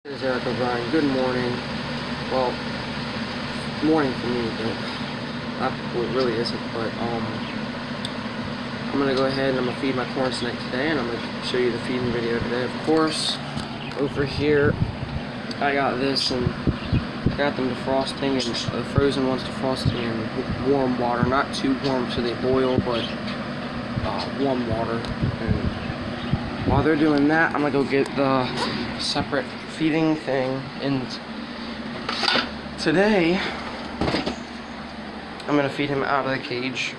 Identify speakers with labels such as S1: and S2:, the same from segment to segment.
S1: This is Eric O'Brien. Good morning. Well, morning for me, but well, it really isn't. But I'm gonna go ahead and I'm gonna feed my corn snake today, and I'm gonna show you the feeding video today. Of course, over here I got this, and I got them defrosting, and the frozen ones defrosting in warm water, not too warm so they boil, but warm water. And while they're doing that, I'm gonna go get the separate feeding thing, and today I'm gonna feed him out of the cage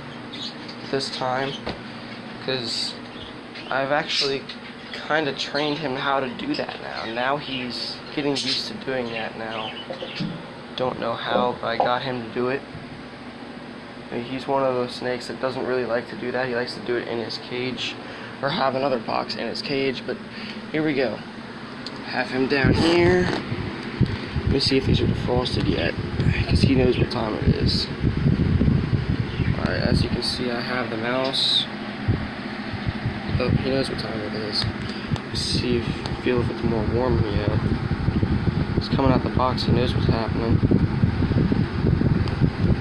S1: this time because I've actually kind of trained him how to do that now. Now he's getting used to doing that now. Don't know how, but I got him to do it. He's one of those snakes that doesn't really like to do that. He likes to do it in his cage or have another box in his cage, but here we go. Have him down here. Let me see if these are defrosted yet, because he knows what time it is. Alright, as you can see, I have the mouse. Oh, he knows what time it is. Let's see feel if it's more warm yet. He's coming out the box, he knows what's happening.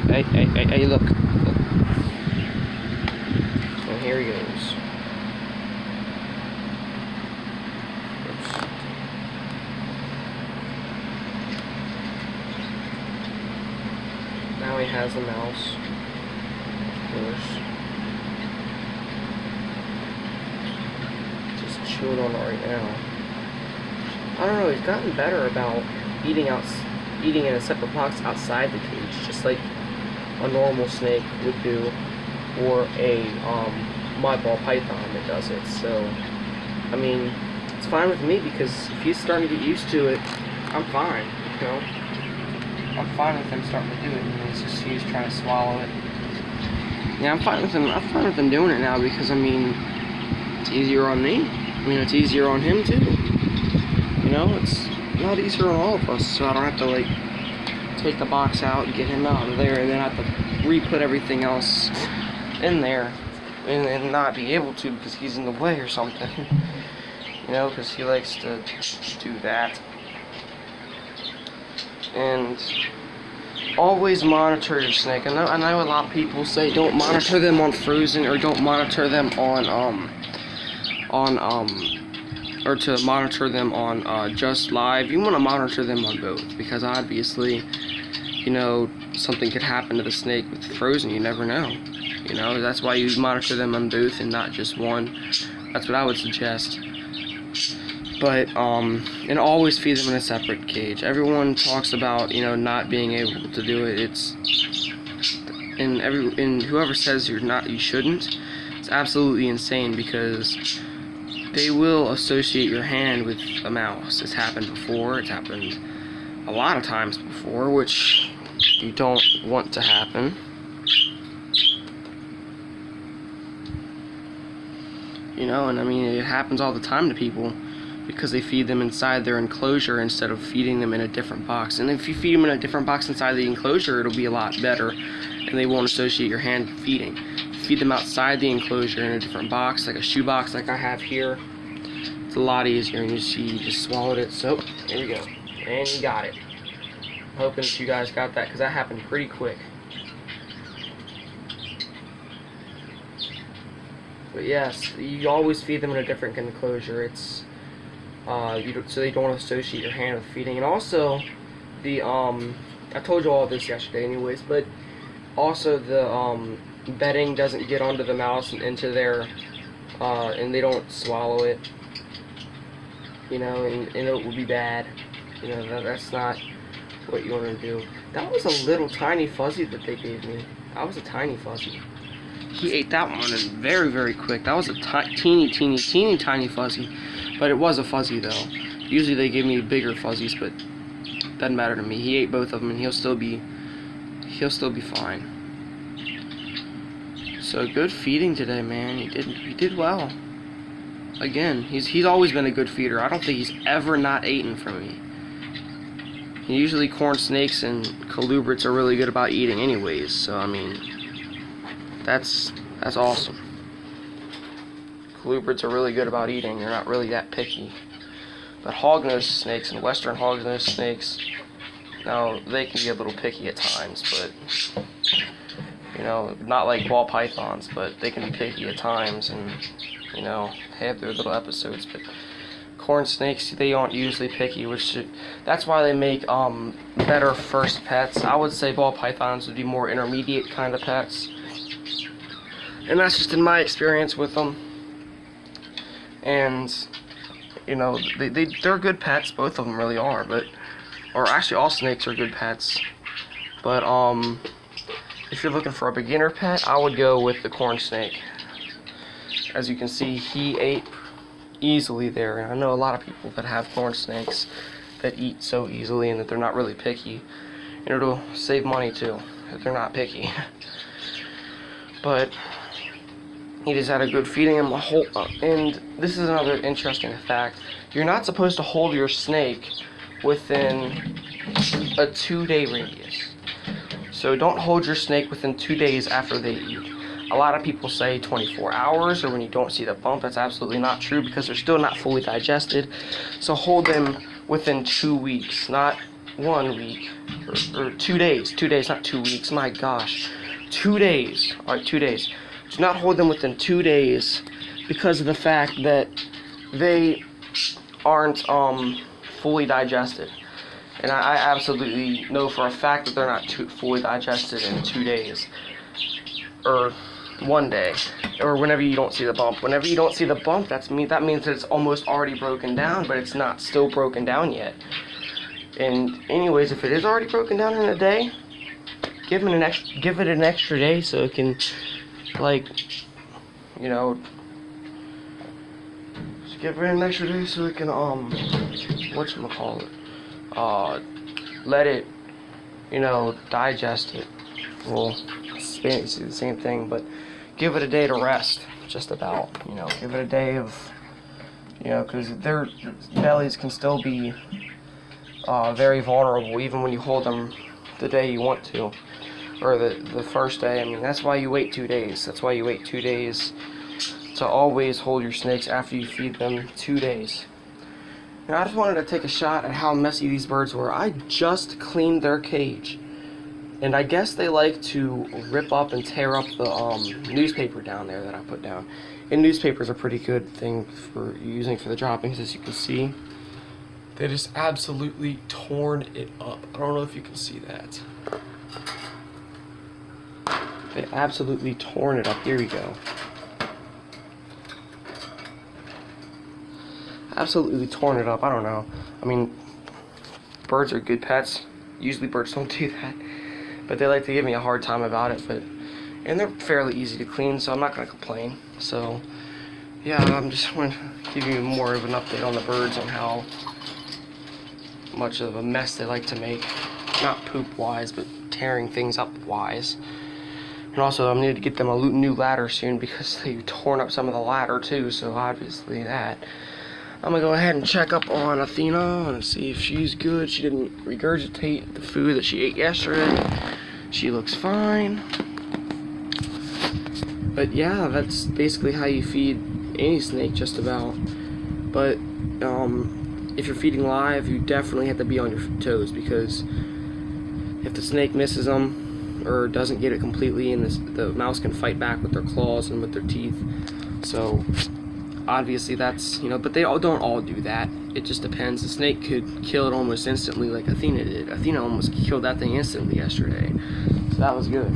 S1: Hey, look. And here he goes. Now he has the mouse, of course. Just chewing on it right now. I don't know, he's gotten better about eating in a separate box outside the cage, just like a normal snake would do, or a mud ball python that does it. So, I mean, it's fine with me because if he's starting to get used to it, I'm fine, you know. I'm fine with him starting to do it, and he's trying to swallow it. Yeah, I'm fine with him doing it now because, I mean, it's easier on me. I mean, it's easier on him too. You know, it's not easier on all of us, so I don't have to, like, take the box out and get him out of there and then I have to re-put everything else in there and not be able to because he's in the way or something. You know, because he likes to do that. And always monitor your snake. I know a lot of people say don't monitor them on frozen or don't monitor them or to monitor them on just live. You want to monitor them on both because obviously, you know, something could happen to the snake with frozen. You never know. You know, that's why you monitor them on both and not just one. That's what I would suggest. But and always feed them in a separate cage. Everyone talks about, you know, not being able to do it. It's and whoever says you shouldn't, it's absolutely insane because they will associate your hand with a mouse. It's happened before. It's happened a lot of times before, which you don't want to happen. You know, and I mean, it happens all the time to people because they feed them inside their enclosure instead of feeding them in a different box. And if you feed them in a different box inside the enclosure, it'll be a lot better, and they won't associate your hand with feeding. Feed them outside the enclosure in a different box, like a shoe box like I have here. It's a lot easier, and you see you just swallowed it. So, here we go. And you got it. Hoping that you guys got that, because that happened pretty quick. But yes, you always feed them in a different enclosure. It's so they don't associate your hand with feeding. And also, I told you all this yesterday anyways, but also the bedding doesn't get onto the mouse and into their, and they don't swallow it, you know, and it would be bad. You know, that's not what you want to do. That was a little tiny fuzzy that they gave me. That was a tiny fuzzy. He ate that one and very, very quick. That was a teeny tiny fuzzy. But it was a fuzzy though. Usually they give me bigger fuzzies, but doesn't matter to me. He ate both of them and he'll still be fine. So good feeding today, man. He did well. Again, he's always been a good feeder. I don't think he's ever not eaten from me. Usually corn snakes and colubrids are really good about eating anyways, so I mean, that's awesome. Colubrids are really good about eating. They're not really that picky. But hognose snakes and western hognose snakes, now they can be a little picky at times, but you know, not like ball pythons, but they can be picky at times and, you know, have their little episodes. But corn snakes, they aren't usually picky, that's why they make better first pets. I would say ball pythons would be more intermediate kind of pets, and that's just in my experience with them. And you know, they're good pets, both of them really are, or actually all snakes are good pets. But if you're looking for a beginner pet, I would go with the corn snake. As you can see, he ate easily there, and I know a lot of people that have corn snakes that eat so easily and that they're not really picky, and it'll save money too if they're not picky. But he just had a good feeding him a whole, and this is another interesting fact. You're not supposed to hold your snake within a 2-day radius. So don't hold your snake within 2 days after they eat. A lot of people say 24 hours or when you don't see the bump. That's absolutely not true because they're still not fully digested. So hold them within 2 weeks, not 1 week, or 2 days. 2 days, not 2 weeks. My gosh. 2 days. Alright, 2 days. Do not hold them within 2 days because of the fact that they aren't fully digested. And I absolutely know for a fact that they're not fully digested in 2 days. Or 1 day. Or whenever you don't see the bump. Whenever you don't see the bump, that means that it's almost already broken down, but it's not still broken down yet. And anyways, if it is already broken down in a day, give it an extra day so it can, like, you know, just give it an extra day so it can let it, you know, digest it. Well, it's basically the same thing, but give it a day to rest, just about, you know, give it a day of, you know, because their bellies can still be very vulnerable even when you hold them the day you want to, or the first day. I mean, that's why you wait 2 days. That's why you wait 2 days to always hold your snakes after you feed them. 2 days. And I just wanted to take a shot at how messy these birds were. I just cleaned their cage, and I guess they like to rip up and tear up the newspaper down there that I put down. And newspaper's a pretty good thing for using for the droppings, as you can see. They just absolutely torn it up. I don't know if you can see that. They absolutely torn it up. Here we go. Absolutely torn it up. I don't know. I mean, birds are good pets. Usually birds don't do that, but they like to give me a hard time about it. And they're fairly easy to clean, so I'm not gonna complain. So yeah, I'm just going to give you more of an update on the birds and how much of a mess they like to make. Not poop wise, but tearing things up wise. And also, I need to get them a new ladder soon because they've torn up some of the ladder too, so obviously that. I'm gonna go ahead and check up on Athena and see if she's good. She didn't regurgitate the food that she ate yesterday. She looks fine. But yeah, that's basically how you feed any snake, just about. But if you're feeding live, you definitely have to be on your toes, because if the snake misses them or doesn't get it completely, and the mouse can fight back with their claws and with their teeth. So obviously that's, you know, but they don't all do that. It just depends. The snake could kill it almost instantly like Athena did. Athena almost killed that thing instantly yesterday. So that was good.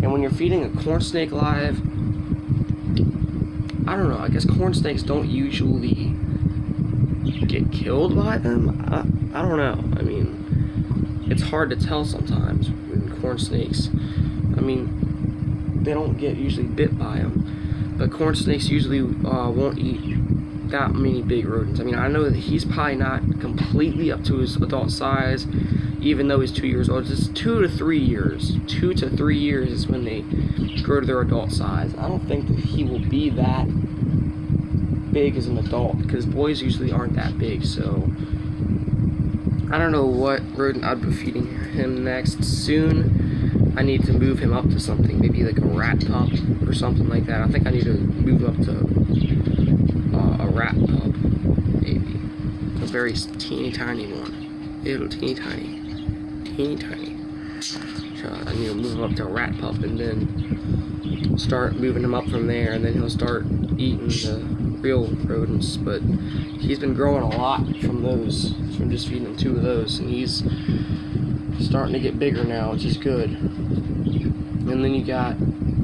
S1: And when you're feeding a corn snake live, I don't know, I guess corn snakes don't usually get killed by them. I don't know. I mean, it's hard to tell sometimes with corn snakes. I mean, they don't get usually bit by them. But corn snakes usually won't eat that many big rodents. I mean, I know that he's probably not completely up to his adult size, even though he's 2 years old. It's 2 to 3 years. 2 to 3 years is when they grow to their adult size. I don't think that he will be that big as an adult, because boys usually aren't that big. So I don't know what rodent I'd be feeding him next. Soon I need to move him up to something, maybe like a rat pup or something like that. I think I need to move up to a rat pup, maybe. very teeny tiny one. Little teeny tiny. Teeny tiny. So I need to move him up to a rat pup and then start moving him up from there, and then he'll start eating the real rodents. But he's been growing a lot from those, from just feeding him 2 of those, and he's starting to get bigger now, which is good. And then you got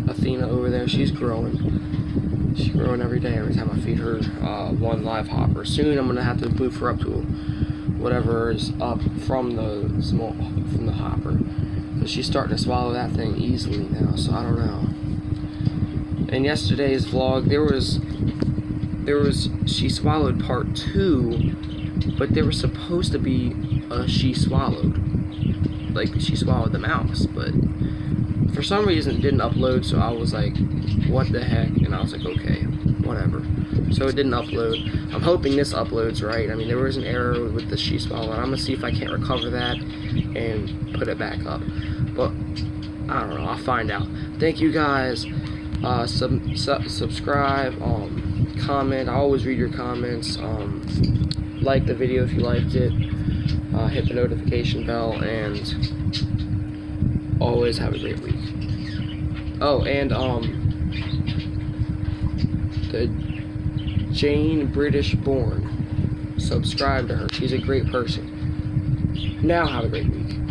S1: Athena over there. She's growing. She's growing every day. Every time I feed her 1 live hopper. Soon I'm gonna have to move her up to whatever is up from the hopper, because she's starting to swallow that thing easily now. So I don't know. In yesterday's vlog, she swallowed part 2, but there was supposed to be a she swallowed. Like, she swallowed the mouse, but for some reason it didn't upload, so I was like, what the heck? And I was like, okay, whatever. So it didn't upload. I'm hoping this uploads right. I mean, there was an error with the she swallow. I'm gonna see if I can't recover that and put it back up. But I don't know, I'll find out. Thank you guys. Subscribe, comment. I always read your comments. Like the video if you liked it. Hit the notification bell, and always have a great week. Oh, and the Jane British Born. Subscribe to her. She's a great person. Now have a great week.